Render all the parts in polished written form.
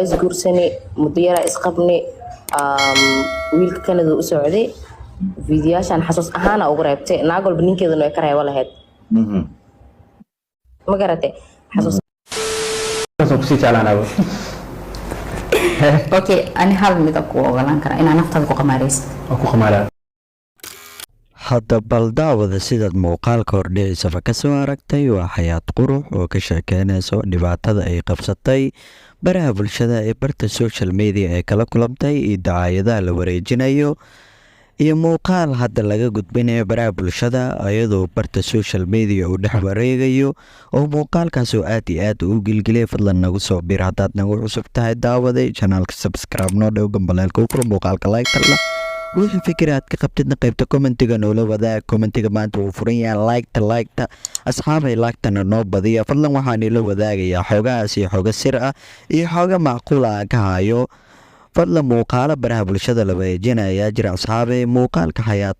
isguursanay muddo yara isqabnay wiilka Canada u socday fiidiyaashan xasuus ahaan ugu reebtay naag walba ninkeeduna ay ka reebo lahayd ma garatay xasuus ku jeclaanaa okay ani hal mid ku ogolaan kara inaan naftada ku qamaaraysto oo ku qamaaraa hadda bal daawada sidaad muuqaalka hordhicisaba ka soo aragtay waa xayaat qurux oo ka sheekeynayso dhibaatada ay qabsatay baraha bulshada ee barta social media ee kala kulantay iyo dacaayadaha la wareejinayo iyo muuqaal hadda laga gudbinayo baraha bulshada iyadoo barta social media uu dhex wareegayo oo muuqaalkaas oo aad iyo aad u gilgilay fadlan nagu soo bir haddaad nagu cusub tahay daawaday channelka subscribe noo dhow gambaleelka u furo muuqaalka like tala wixii fikiraad ka qabtidna qaybta commentiga noola wadaag commentiga maanta wuu furan yahay like-ta asxaabay like-tana noo badiya fadlan waxaan ila wadaagayaa xogahaas iyo xoga sir ah iyo xoga macquul ah ka hayo fadlan muuqaalo baraha bulshada la wareejinayaa jira asxaabay muuqaalka xayaat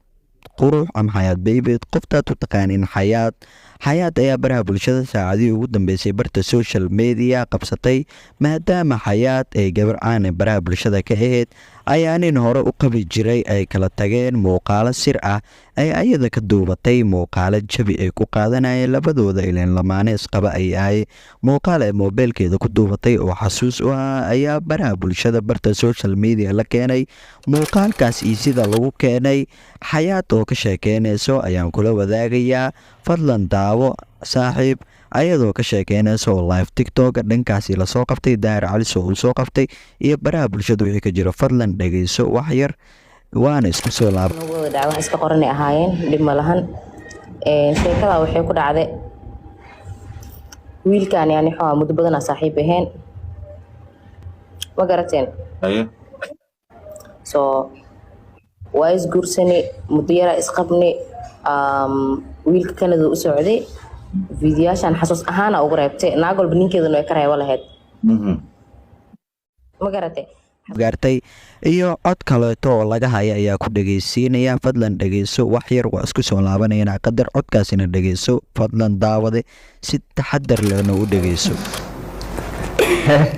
qurux ama xayaat baby qoftaad u taqaanin xayaat ayaa baraha bulshada saacadihii ugu dambeysay barta social media qabsatay maadaama xayaat ay gabar caan baraha bulshada ka ahayd ayaa nin hore u qabi jiray ay kala tageen muuqaalo sir ah ay ayada ka duubatay muuqaalo jabi ay ku qaadanayeen labadooda ileen lamaane isqaba ay ahay muuqaal ay moobeelkeeda ku duubatay oo xasuus u ah ayaa baraha bulshada barta social media la keenay muuqaalkaas iyo sida lagu keenay xayaat oo ka sheekeynayso ayaan kula wadaagayaa fadlan daawo saaxiib ayadoo ka sheekeynaysa oo live tiktok dhankaasi lasoo qabtay daahir caliso uu soo qabtay iyo baraha bulshada wixii ka jiro fadlan dhegeyso wax yar waana isku soo laabnagooda dhacdaha iska qoranay ahaayeen dhib ma lahan sheekada waxay ku dhacday wiilkan yani xoo muddo badan saaxiib ahayn ma garateen so waa isguursanay muddo yara isqabnay wiilka Canada u socday fiidiyaashan xasuus ahaan ugu reebtay naag walba ninkeeduna ay ka reebo lahayd ma garatay iyo cod kaleeto oo laga haya ayaa ku dhageysiinaya fadlan dhageyso wax yar waa isku soo laabanayna qadar codkaasina dhageyso fadlan daawade si taxadar lehna u dhageyso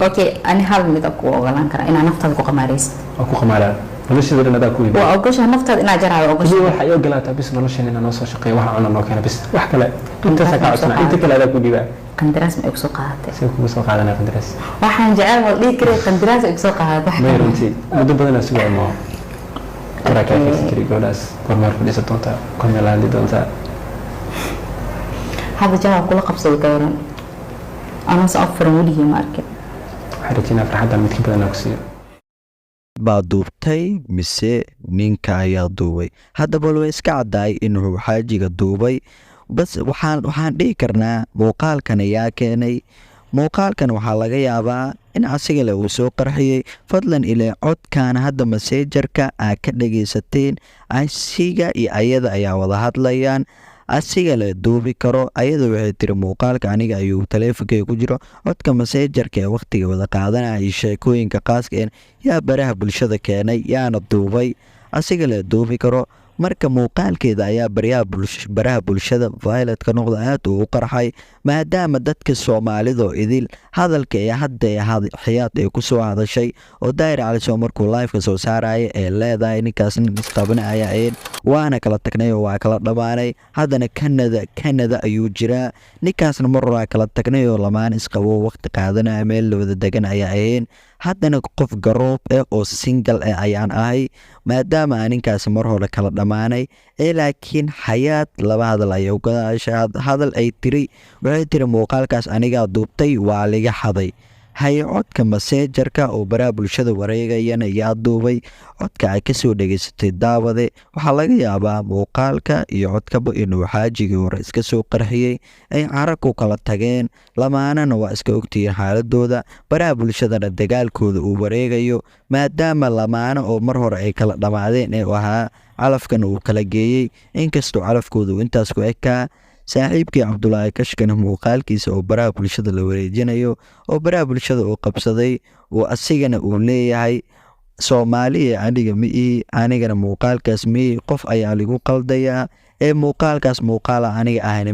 okay ani hal mid ku ogolaan kara inaan naftada ku qamaaraysto oo ku qamaaraa noloshada dhan adaa ku iibay waa ogosha naftada inaa jaraayo ogosha waxa ay ogolaataa bis noloshada inaan soo shaqeeyo waxa aan noo keena bis wax kale inta ka cusna inta kale adaa ku dhiibaa qandaraas ma igu soo qaadatay si ku soo qaadanay qandaraas waxaan jecel oo dhig kare qandaraas igu soo qaadatay ma runtii muddo badan asu waa ma karaka fikri godaas kormeer ku dhisa doonta kormeer la hadli doonta hada jawaab kula qabsaday ka waran ana soo afar walihi markay xaritina farxadan mid ka badan ku siiyo baa duubtay mise ninka ayaa duubay haddaba way iska caddaay inuu xaajiga duubay bas waxaan dhihi karnaa muuqaalkan ayaa keenay muuqaalkan waxaa laga yaabaa in asiga le uu soo qarxiyey fadlan ilaa codkan hadda messengerka aad ka dhagaysateen asiga iyo ayada ayaa wada hadlayaan asiga la duubi karo ayada waxay tiri muuqaalka aniga ayuu taleefankay ku jiro codka messengerka ee waqtiga wada qaadanaya iyo sheekooyinka qaaska yaa baraha bulshada keenay yaana duubay asiga la duubi karo marka muuqaalkeeda ayaa baraha bulshada violet ka noqda aad uu qarxay maadaama dadka Soomaalida idil hadalka ee hadda xayaat ay ku soo hadashay oo daahir caliso markuu live ka soo saaray ee leedahay ninkaas isqabanaya waana kala tagnay oo waa kala dhamaanay haddana Canada ayuu jiraa ninkaasna mar hore kala tagnay oo lamaan isqabo waqti qaadanaya meel wada degan ayaa haddana qof garoob oo single ayaan ahay maadaama ninkaas mar hore kala dhamaanay laakiin xayaat laba hadal ay hadal ay tiri waxay tiri muuqaalkaas aniga duubtay waa liga xaday hay codka messengerka oo baraha bulshada wareegayana yaa duubay codka ay kasoo dhageysatay daawade waxaa laga yaabaa muuqaalka iyo codkaba inuu xaajigii hore iska soo qarxiyey ay carag ku kala tageen lamaanana waa iska ogtihiin xaaladooda baraha bulshadana dagaalkooda uu wareegayo maadaama lamaano oo mar hore ay kala dhamaadeen ee ahaa calafkan uu kala geeyey inkastoo calafkooda uu intaas ku ekaa saaxiibkii Cabdullaahi Kashkana muuqaalkiisa oo baraha bulshada la wareejinayo oo baraha bulshada uu qabsaday oo asigana uu leeyahay Soomaaliya anigana muuqaalkaas qof ayaa lagu qaldayaa ee muuqaalkaas muuqaal aniga ahna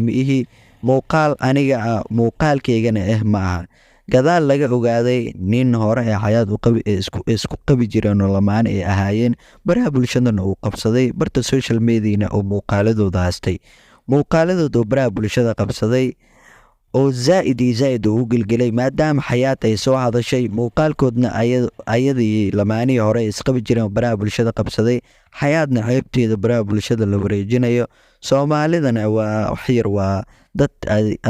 muuqaal aniga muuqaalkeygana ma aha gadaal laga ogaaday nin hore ee xayaad isku qabi jireen oo lamaan ay ahaayeen baraha bulshadana uu qabsaday barta social mediana oo muuqaaladooda haastay muuqaaladooda oo baraha bulshada qabsaday oo zaaid uu gelgelay maadaama xayaad ay soo hadashay muuqaalkoodna ayadii lamaanihii hore isqabi jireen baraha bulshada qabsaday xayaadna ceebteeda baraha bulshada la wareejinayo soomaalidana waa waxyar waa dad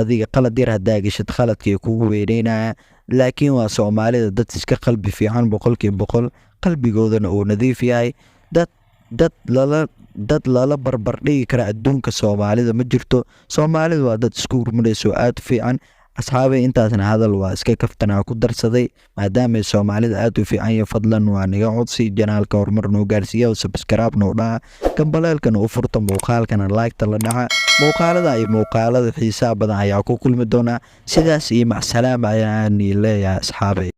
adiga qalad yar hadaa gashad khaladkii kugu weyneynaya laakiin waa soomaalida dad iska qalbi fiican 100% qalbigoodana uu nadiif yahay dad lala barbar dhigi kara adduunka soomaalida ma jirto soomaalida waa dad isku hurmarayso aad u fiican asxaabay intaasna hadal waa iska kaftanaa ku darsaday maadaama soomaalida aad u fiican iyo fadlan waa niga codsi janaalka horumar noo gaarsiiya oo subscribe noo dhaca gambaleelkana u furta muuqaalkana like-ta la dhaca muuqaalada iyo muuqaalada xiisaha badan ayaa ku kulmi doonaa sidaas iyo macsalaam ayaan leeyahay asxaabay